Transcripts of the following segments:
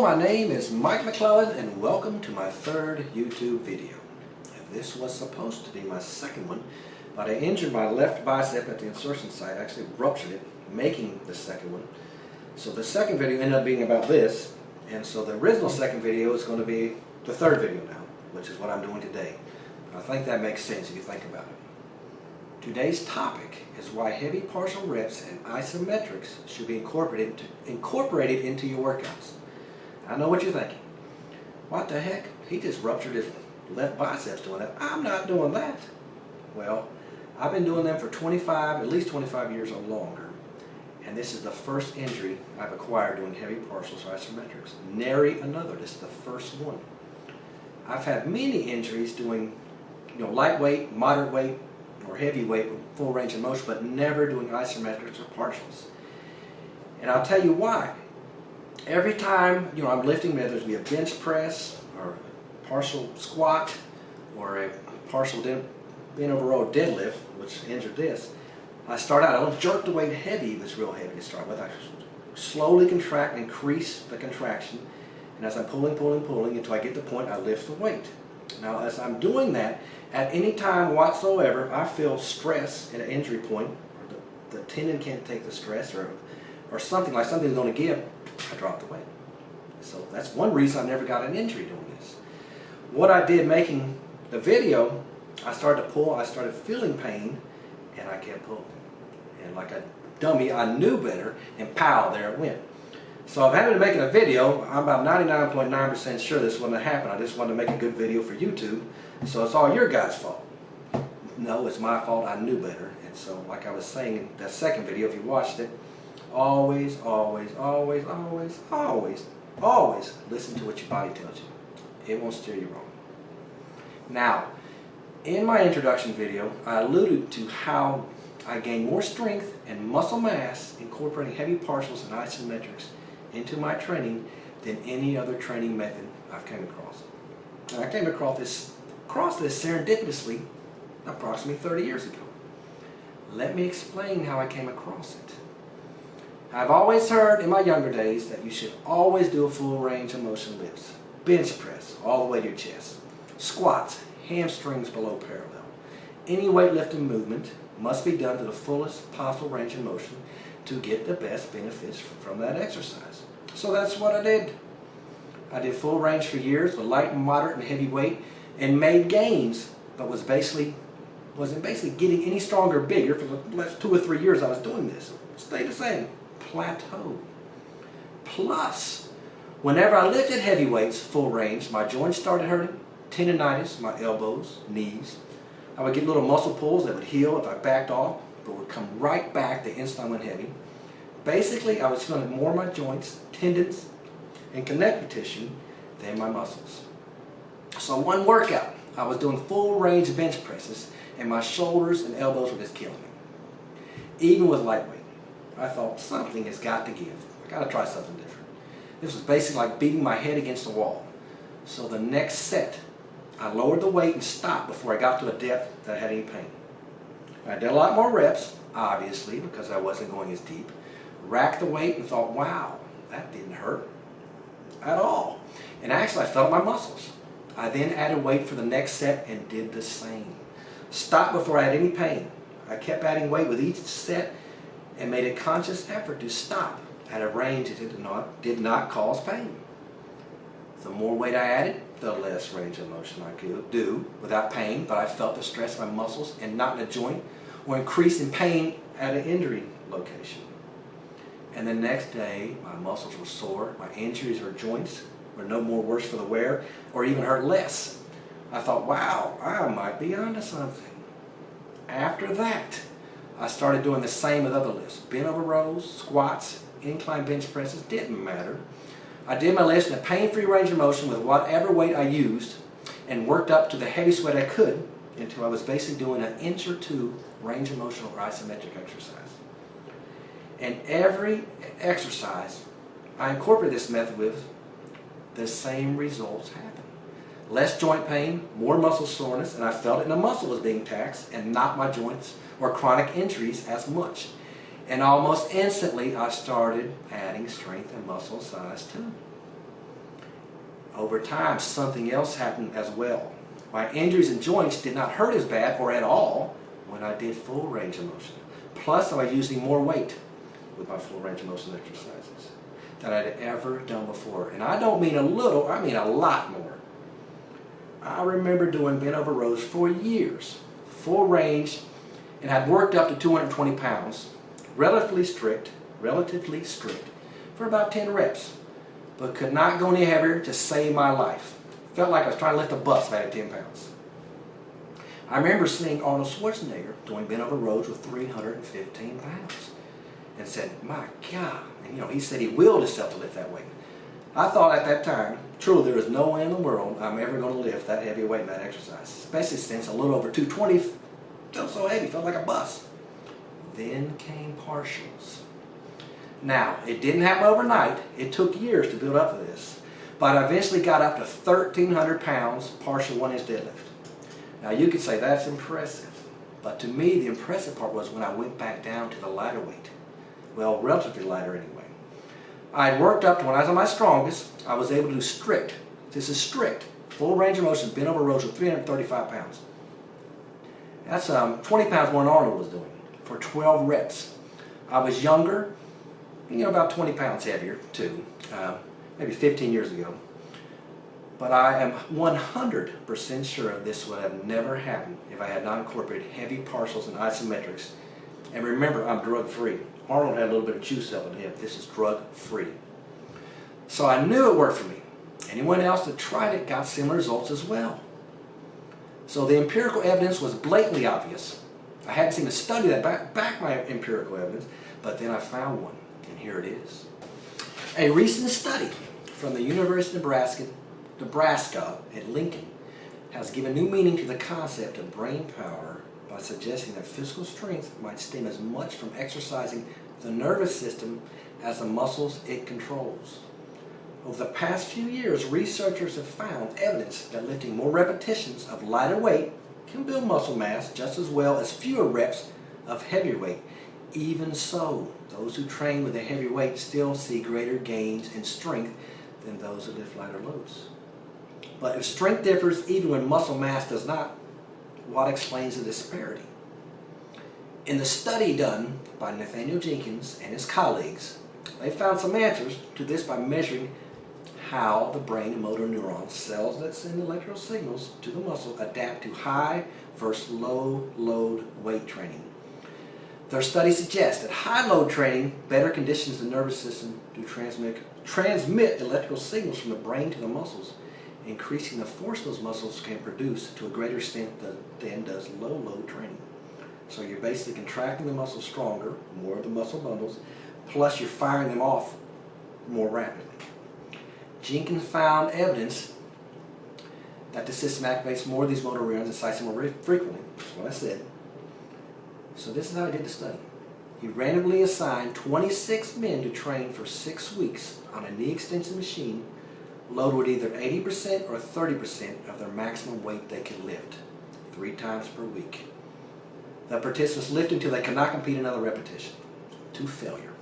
my name is Mike McClellan and welcome to my third YouTube video. And this was supposed to be my second one, but I injured my left bicep at the insertion site. I actually ruptured it, making the second one. So the second video ended up being about this, and so the original second video is going to be the third video now, which is what I'm doing today. I think that makes sense if you think about it. Today's topic is why heavy partial reps and isometrics should be incorporated into your workouts. I know what you're thinking. What the heck? He just ruptured his left biceps doing that. I'm not doing that. Well, I've been doing them for at least 25 years or longer. And this is the first injury I've acquired doing heavy partials or isometrics. Nary another. This is the first one. I've had many injuries doing lightweight, moderate weight, or heavyweight with full range of motion, but never doing isometrics or partials. And I'll tell you why. Every time I'm lifting, whether it be a bench press or a partial squat or a partial bent over row deadlift, which injured this, I start out, I don't jerk the weight heavy if it's real heavy to start with. I slowly contract and increase the contraction, and as I'm pulling until I get to the point, I lift the weight. Now as I'm doing that, at any time whatsoever, I feel stress at an injury point, or the tendon can't take the stress, or something's going to give, I drop the weight. So that's one reason I never got an injury doing this. What I did making the video, I started to pull, I started feeling pain, and I kept pulling. And like a dummy, I knew better, and pow, there it went. So I'm having to make a video. I'm about 99.9% sure this wouldn't have happened. I just wanted to make a good video for YouTube. So it's all your guys' fault. No, it's my fault. I knew better. And so like I was saying in that second video, if you watched it, always listen to what your body tells you. It won't steer you wrong. Now, in my introduction video, I alluded to how I gain more strength and muscle mass incorporating heavy partials and isometrics into my training than any other training method I've come across. And I came across this serendipitously approximately 30 years ago. Let me explain how I came across it. I've always heard in my younger days that you should always do a full range of motion lifts. Bench press all the way to your chest. Squats, hamstrings below parallel. Any weightlifting movement must be done to the fullest possible range of motion to get the best benefits from that exercise. So that's what I did. I did full range for years with light, moderate, and heavy weight, and made gains, but wasn't basically getting any stronger or bigger for the last 2 or 3 years I was doing this. It stayed the same. Plateau. Plus, whenever I lifted heavy weights, full range, my joints started hurting, tendonitis, my elbows, knees. I would get little muscle pulls that would heal if I backed off, but would come right back the instant I went heavy. Basically, I was feeling more of my joints, tendons, and connective tissue than my muscles. So one workout, I was doing full range bench presses, and my shoulders and elbows were just killing me. Even with lightweight. I thought something has got to give. I got to try something different. This was basically like beating my head against the wall. So the next set, I lowered the weight and stopped before I got to a depth that I had any pain. I did a lot more reps, obviously, because I wasn't going as deep. Racked the weight and thought, wow, that didn't hurt at all. And actually, I felt my muscles. I then added weight for the next set and did the same. Stopped before I had any pain. I kept adding weight with each set and made a conscious effort to stop at a range that did not cause pain. The more weight I added, the less range of motion I could do without pain, but I felt the stress in my muscles and not in a joint or increase in pain at an injury location. And the next day, my muscles were sore, my injuries or joints were no more worse for the wear or even hurt less. I thought, wow, I might be onto something. After that, I started doing the same with other lifts. Bent over rows, squats, incline bench presses, didn't matter. I did my lifts in a pain-free range of motion with whatever weight I used and worked up to the heaviest weight I could until I was basically doing an inch or two range of motion or isometric exercise. And every exercise I incorporate this method with, the same results happen. Less joint pain, more muscle soreness, and I felt it and the muscle was being taxed and not my joints or chronic injuries as much. And almost instantly I started adding strength and muscle size too. Over time, something else happened as well. My injuries and joints did not hurt as bad or at all when I did full range of motion. Plus, I was using more weight with my full range of motion exercises than I'd ever done before. And I don't mean a little, I mean a lot more. I remember doing bent over rows for years, full range, and had worked up to 220 pounds, relatively strict, for about 10 reps, but could not go any heavier to save my life. Felt like I was trying to lift a bus if I had 10 pounds. I remember seeing Arnold Schwarzenegger doing bent over rows with 315 pounds and said, my God, and he said he willed himself to lift that weight. I thought at that time, truly there is no way in the world I'm ever going to lift that heavy weight in that exercise, especially since a little over 220 felt so heavy, felt like a bus. Then came partials. Now, it didn't happen overnight. It took years to build up to this. But I eventually got up to 1,300 pounds partial 1-inch deadlift. Now, you could say that's impressive. But to me, the impressive part was when I went back down to the lighter weight. Well, relatively lighter anyway. I had worked up to when I was on my strongest, I was able to do strict, full range of motion, bent over rows with 335 pounds. That's 20 pounds more than Arnold was doing for 12 reps. I was younger, about 20 pounds heavier too, maybe 15 years ago. But I am 100% sure this would have never happened if I had not incorporated heavy partials and isometrics. And remember, I'm drug-free. Arnold had a little bit of juice up in him. This is drug-free. So I knew it worked for me. Anyone else that tried it got similar results as well. So the empirical evidence was blatantly obvious. I hadn't seen a study that backed my empirical evidence, but then I found one, and here it is. A recent study from the University of Nebraska at Lincoln has given new meaning to the concept of brain power by suggesting that physical strength might stem as much from exercising the nervous system as the muscles it controls. Over the past few years, researchers have found evidence that lifting more repetitions of lighter weight can build muscle mass just as well as fewer reps of heavier weight. Even so, those who train with a heavier weight still see greater gains in strength than those who lift lighter loads. But if strength differs even when muscle mass does not, what explains the disparity? In the study done by Nathaniel Jenkins and his colleagues, they found some answers to this by measuring how the brain and motor neurons, cells that send electrical signals to the muscle, adapt to high versus low load weight training. Their study suggests that high load training better conditions the nervous system to transmit electrical signals from the brain to the muscles, increasing the force those muscles can produce to a greater extent than does low load training. So you're basically contracting the muscle stronger, more of the muscle bundles, plus you're firing them off more rapidly. Jenkins found evidence that the system activates more of these motor neurons and sites them more frequently. That's what I said. So this is how he did the study. He randomly assigned 26 men to train for 6 weeks on a knee extension machine loaded with either 80% or 30% of their maximum weight they could lift, 3 times per week. The participants lifted until they could not compete another repetition, to failure.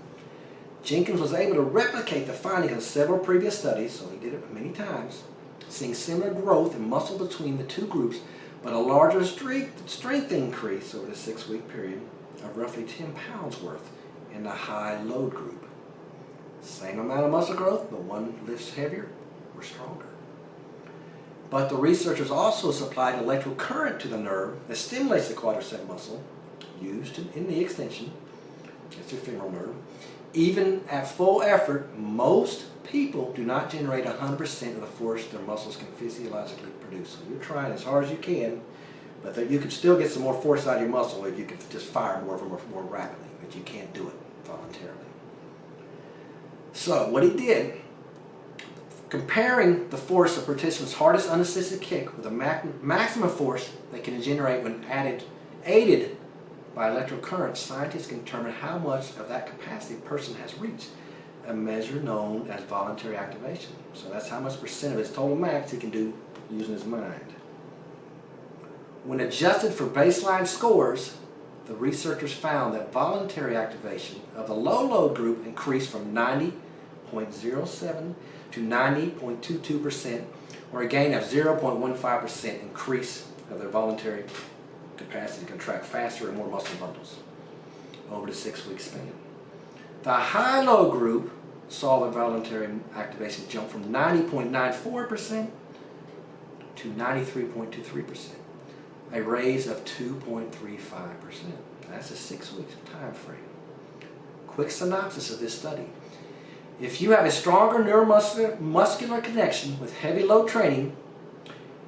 Jenkins was able to replicate the findings of several previous studies, so he did it many times, seeing similar growth in muscle between the two groups, but a larger strength increase over the 6-week period of roughly 10 pounds worth in the high load group. Same amount of muscle growth, but one lifts heavier or stronger. But the researchers also supplied electrical current to the nerve that stimulates the quadricep muscle, used in the extension, it's your femoral nerve. Even at full effort, most people do not generate 100% of the force their muscles can physiologically produce. So you're trying as hard as you can, but you can still get some more force out of your muscle if you can just fire more rapidly, but you can't do it voluntarily. So what he did, comparing the force of participants' hardest unassisted kick with the maximum force they can generate when aided by electrical current, scientists can determine how much of that capacity a person has reached, a measure known as voluntary activation. So that's how much percent of his total max he can do using his mind. When adjusted for baseline scores, the researchers found that voluntary activation of the low load group increased from 90 0.07 to 90.22%, or a gain of 0.15% increase of their voluntary capacity to contract faster and more muscle bundles over the 6-week span. The high-low group saw the voluntary activation jump from 90.94% to 93.23%, a raise of 2.35%. That's a 6-week time frame. Quick synopsis of this study. If you have a stronger neuromuscular connection with heavy load training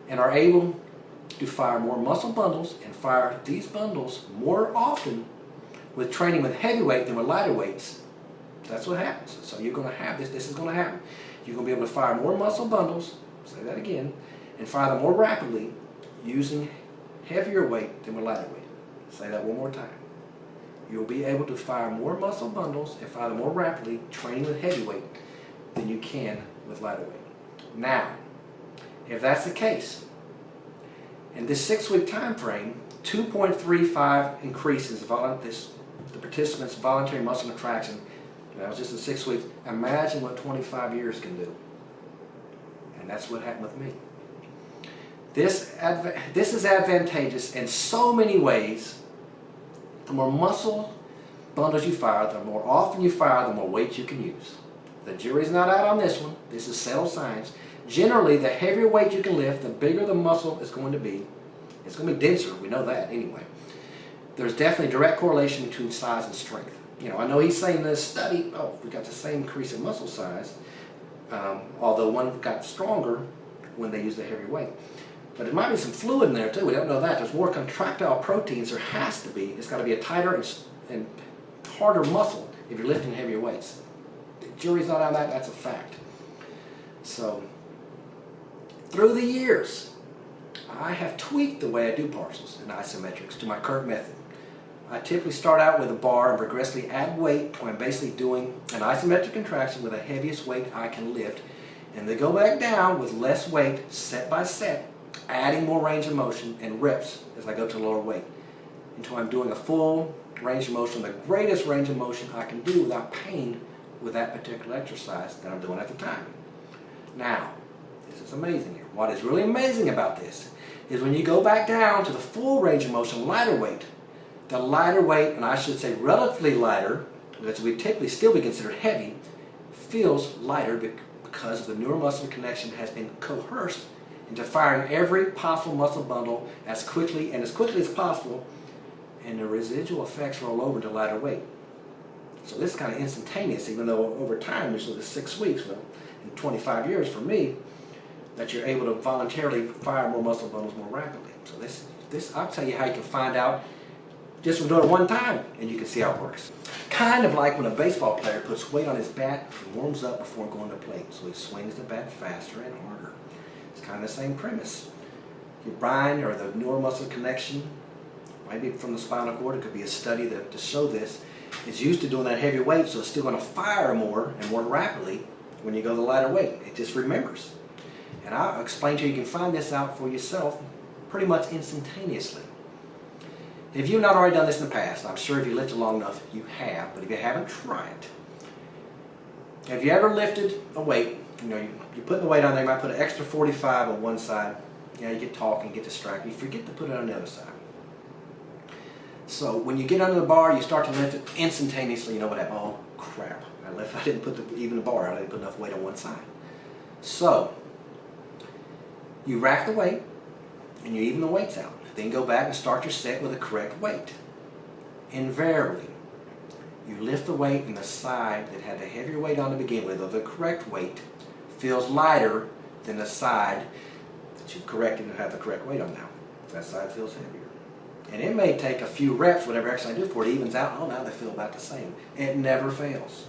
and are able to fire more muscle bundles and fire these bundles more often with training with heavy weight than with lighter weights, that's what happens. So you're going to have this is going to happen. You're going to be able to fire more muscle bundles, say that again, and fire them more rapidly using heavier weight than with lighter weight. Say that one more time. You'll be able to fire more muscle bundles and fire them more rapidly training with heavy weight than you can with lighter weight. Now, if that's the case, in this 6-week time frame, 2.35 increases the participants' voluntary muscle contraction. That was just in 6 weeks. Imagine what 25 years can do. And that's what happened with me. This is advantageous in so many ways. The more muscle bundles you fire, the more often you fire, the more weight you can use. The jury's not out on this one. This is settled science. Generally, the heavier weight you can lift, the bigger the muscle is going to be. It's going to be denser. We know that anyway. There's definitely a direct correlation between size and strength. You know, I know he's saying in this study, oh, we got the same increase in muscle size, although one got stronger when they used the heavier weight. But there might be some fluid in there too. We don't know that. There's more contractile proteins. There has to be. It's got to be a tighter and harder muscle if you're lifting heavier weights. The jury's not on that. That's a fact. So, through the years, I have tweaked the way I do partials and isometrics to my current method. I typically start out with a bar and progressively add weight when I'm basically doing an isometric contraction with the heaviest weight I can lift, and then go back down with less weight, set by set, adding more range of motion and reps as I go to lower weight until I'm doing a full range of motion, the greatest range of motion I can do without pain with that particular exercise that I'm doing at the time. Now, this is amazing here. What is really amazing about this is when you go back down to the full range of motion, lighter weight, the lighter weight, and I should say relatively lighter, because we typically still be considered heavy, feels lighter because the neuromuscular connection has been coerced into firing every possible muscle bundle as quickly as possible, and the residual effects roll over to lighter weight. So this is kind of instantaneous, even though over time, usually the 6 weeks, well, in 25 years for me, that you're able to voluntarily fire more muscle bundles more rapidly. So this I'll tell you how you can find out just from doing it one time, and you can see how it works. Kind of like when a baseball player puts weight on his bat and warms up before going to plate, so he swings the bat faster and harder. It's kind of the same premise. Your brain or the neuromuscular connection, maybe from the spinal cord, it could be a study to show this, is used to doing that heavy weight, so it's still going to fire more and more rapidly when you go to the lighter weight. It just remembers. And I'll explain to you, you can find this out for yourself pretty much instantaneously. If you've not already done this in the past, I'm sure if you lifted long enough, you have, but if you haven't, try it. Have you ever lifted a weight? You know, you put the weight on there, you might put an extra 45 on one side. You know, you get talking, get distracted, you forget to put it on the other side. So when you get under the bar, you start to lift it instantaneously, you know what happened? Oh crap, I didn't put even the bar, I didn't put enough weight on one side. So, you rack the weight, and you even the weights out. Then go back and start your set with the correct weight. Invariably, you lift the weight and the side that had the heavier weight on to begin with, or the correct weight, feels lighter than the side that you corrected and have the correct weight on now. That side feels heavier. And it may take a few reps, whatever exercise I do for it, evens out. Oh, now they feel about the same. It never fails.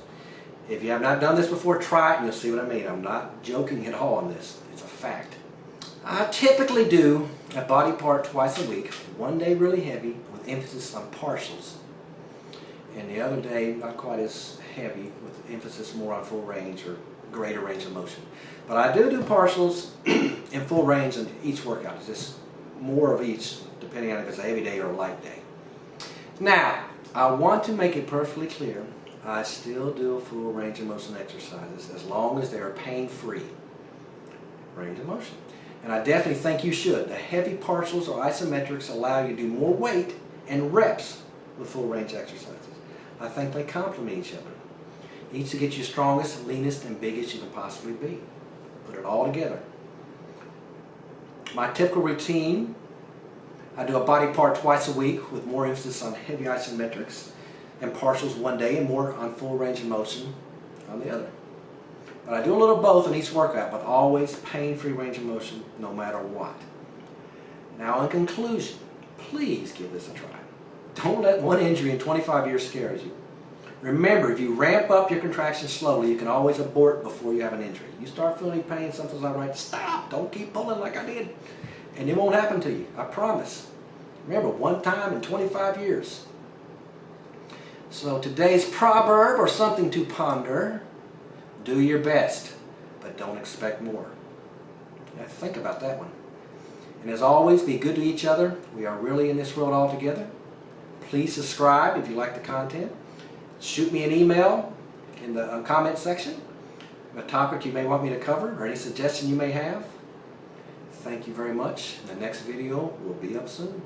If you have not done this before, try it and you'll see what I mean. I'm not joking at all on this. It's a fact. I typically do a body part twice a week, one day really heavy with emphasis on partials, and the other day not quite as heavy with emphasis more on full range or greater range of motion. But I do partials in full range in each workout. It's just more of each depending on if it's a heavy day or a light day. Now, I want to make it perfectly clear, I still do full range of motion exercises as long as they are pain-free. Range of motion. And I definitely think you should. The heavy partials or isometrics allow you to do more weight and reps with full range exercises. I think they complement each other. Each to get you strongest, leanest, and biggest you can possibly be. Put it all together. My typical routine, I do a body part twice a week with more emphasis on heavy isometrics and partials one day and more on full range of motion on the other. But I do a little of both in each workout, but always pain-free range of motion no matter what. Now in conclusion, please give this a try. Don't let one injury in 25 years scare you. Remember, if you ramp up your contractions slowly, you can always abort before you have an injury. You start feeling pain, something's not right, stop! Don't keep pulling like I did. And it won't happen to you, I promise. Remember, one time in 25 years. So today's proverb, or something to ponder, do your best, but don't expect more. Now, think about that one. And as always, be good to each other. We are really in this world all together. Please subscribe if you like the content. Shoot me an email in the comment section, a topic you may want me to cover, or any suggestion you may have. Thank you very much. The next video will be up soon.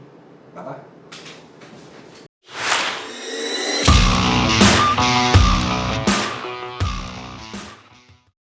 Bye-bye.